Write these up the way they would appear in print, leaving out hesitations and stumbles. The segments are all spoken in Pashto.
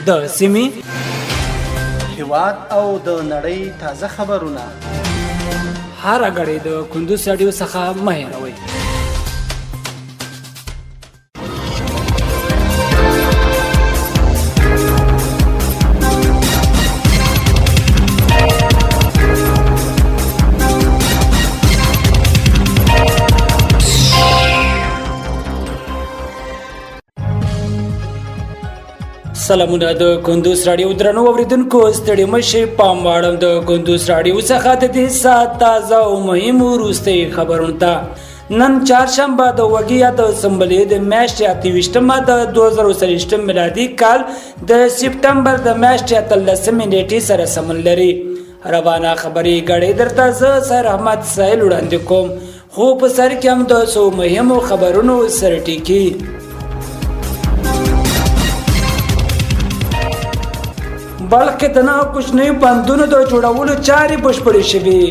د سیمې هیواد او د نړۍ تازه خبرونه هر غړي د کندوز رادیو څخه مه هېروئ. سلامونه د کندوز رادیو درنو اوریدونکو، ستړي مشي پام واړم د کندوز رادیو څخه د دې سات تازه او مهم وروستي خبرونه ته. نن چهارشنبه د وګیا د سمبلې د میاشتې 28مه د 2023 میلادي کال د سپټمبر د میاشتې 13 نیټې سره سمون لري. روانه خبري غړې درته زه سر احمد سهیل وړاندې کوم، خو په سر کې هم د څو مهمو خبرونو سره ټکی. بلکې د نه کوچنی بندونو د جوړولو چارې بشپړې شوې.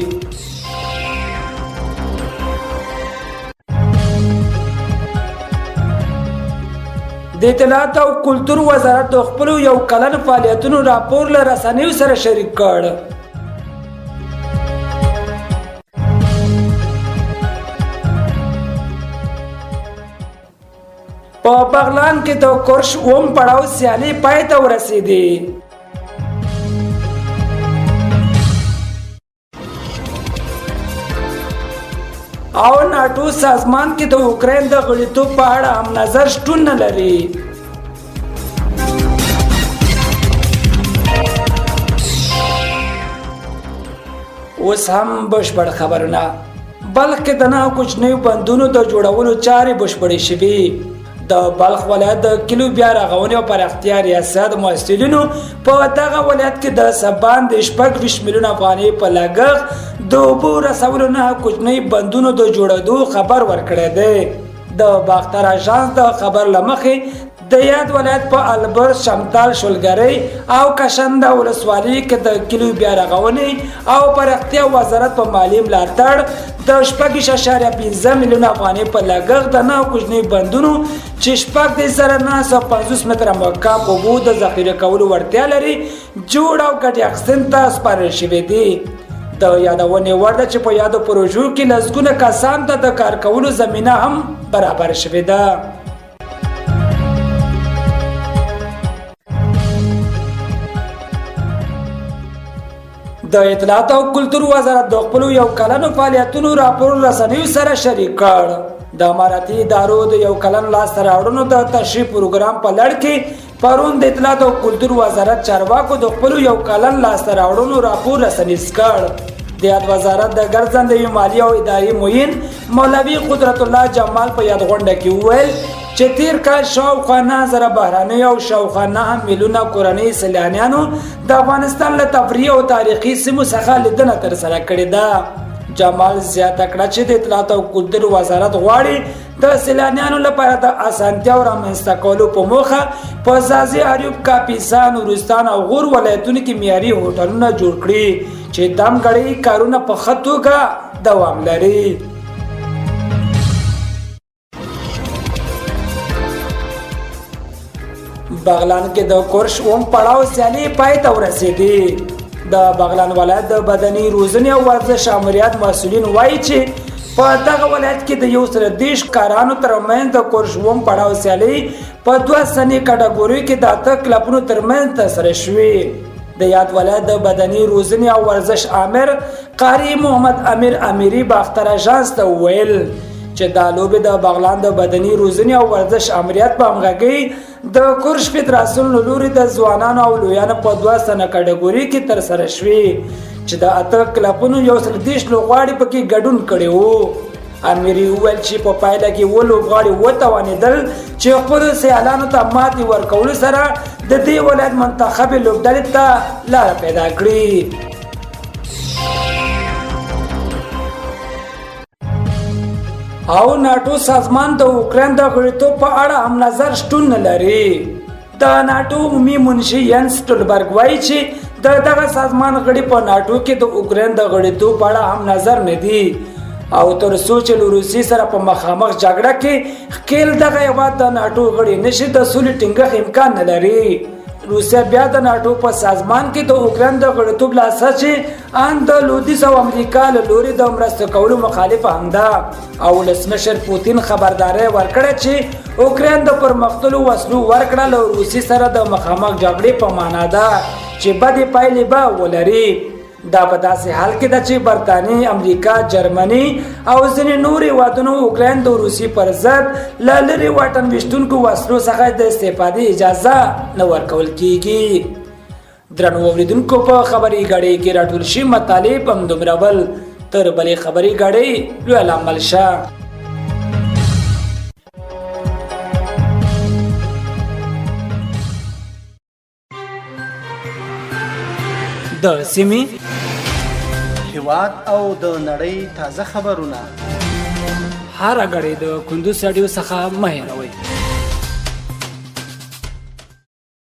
د اطلاعات او کلتور وزارت د خپل یو کلن فعالیتونو راپور له رسنیو سره شریک کړ. په بغلان کې د کورش اوم پړاو سیالي پای ته ورسېدې. او ناټو سازمان کې د اوکراین د غړیتوب په اړه هم نظر شتون نه لري. اوس هم بشپړ خبرونه. بلکې د نه کوچنیو بندونو د جوړولو چارې بشپړې شوې. د بلخ ولایت د کلو بیا رغونې او پراختیا ریاست مسؤلینو په دغه ولایت کې د سبان د 26 میلیون افغانۍ په لګښت د اوبو رسولو نه کوچنی بندونو د جوړېدو خبر ورکړی دی. د باختر اژانس د خبر له مخې د یاد ولایت په البرز، شمتال، شولګرۍ او کشنده ولسوالۍ کې د کلو بیا رغونې او پراختیا وزارت په مالي ملاتړ د 6.5 میلیون افغانۍ په لګښت د نه کوچنی بندونو چې 950 متره مرکب اوبو د ذخیره کولو وړتیا لري جوړ او ګټې اخیستنې ته سپارل شوي دي. د یادونې وړ ده چې په یادو پروژو کې لسګونه کسانو ته د کار کولو زمینه هم برابر شوې ده. د اطلاعات او کلتور وزارت د خپل یو کلن فعالیتونو راپور رسنیو سره شریک کړ. د اماراتي ادارو د یو کلن لاسته راوړنو د تشریح پروګرام په لړ کې پرون د اطلاعات او کلتور وزارت چارواکو د خپل یو کلن لاسته راوړنو راپور رسنیز کړ. د یاد وزارت د ګرځندوی مالی او اداري معین مولوي قدرت الله جمال په یاد غونډه کې وویل چې تیر کال شاوخوا 9000 بهراني او شاوخوا 9 میلیونه کورنۍ سیلانیانو د افغانستان له تفریح او تاریخي سیمو څخه لیدنه ترسره کړې ده. جمال زیاته کړه چې د اطلاعات او کلتور وزارت غواړي د سیلانیانو لپاره د اسانتیا او رامنځته کولو په موخه په ځاځي، اریوب، کاپیسا، نورستان او غور ولایتونو کې معیاري هوټلونه جوړ کړي چې دمګړی کارونه په ښه توګه دوام لري. بغلان کې د کورش اوم پړاو سیالي پای ته ورسېدې. د بغلان ولایت د بدني روزنې او ورزش امریت مسؤلین وایي چې په دغه ولایت کې د 130 کارانو ترمنځ د کورش اوم پړاو سیالي په 2 سنې کټګوري کې د 8 کلبونو ترمنځ ترسره شوې. د یاد ولایت د بدني روزنې او ورزش امر قاری محمد امیر امیری باختر اژانس ته وویل چې دا لوبې د بغلان د بدني روزنې او ورزش امریت په همغږۍ د کورش فدراسیون له لوري د ځوانانو او لویانو په 2 سنه کټګوري کې ترسره شوې چې د 8 کلبونو 130 لوبغاړي پکې ګډون کړي وو. امیری وویل چې په پایله کې لوبغاړي وتوانېدل چې خپل سیالانو ته ماتې ورکولو سره د دې ولایت منتخب لوبډلې ته لار پیدا کړي. او ناټو سازمان د اوکراین د غړیتوب په اړه هم نظر شتون نه لري. د ناټو عمومي منشي ینس سټولبرګ وایي چې دغه سازمان غړي په ناټو کې د اوکراین د غړیتوب په اړه هم نظر نه دی او تر څو چې له روسیې سره په مخامخ جګړه کې ښکیل دغه هېواد د ناټو غړي نشي د سولې ټینګښت امکان نه لري. روسیا بیا د ناټو په سازمان کې د اوکراین د غړیتوب له اساس چې ان د لویدیځ او امریکا له لوري د مرسته کولو مخالف هم ده او ولسمشر پوتین خبرداری ورکړه چې اوکراین د پرمختللو وسلو ورکړه له روسي سره د مخامخ جګړې په معنا ده چې بدې پایلې به ولري. دا په داسې حال کې ده چې برتانیې، امریکا، جرمني او ځینې نور هېوادونو اوکراین د روسیې پر ضد له لرې واټن ویشتونکو وسلو څخه د استفادې اجازه نه ورکول کیږي. درنو اوریدونکو، په خبري غاړې کې راټول شي مطالب همدومره ول. تر بلې خبري غاړې لوی عمل شه. د سیمې، هیواد او د نړۍ تازه خبرونه هر غړي د کندوز رادیو څخه مه هېروئ.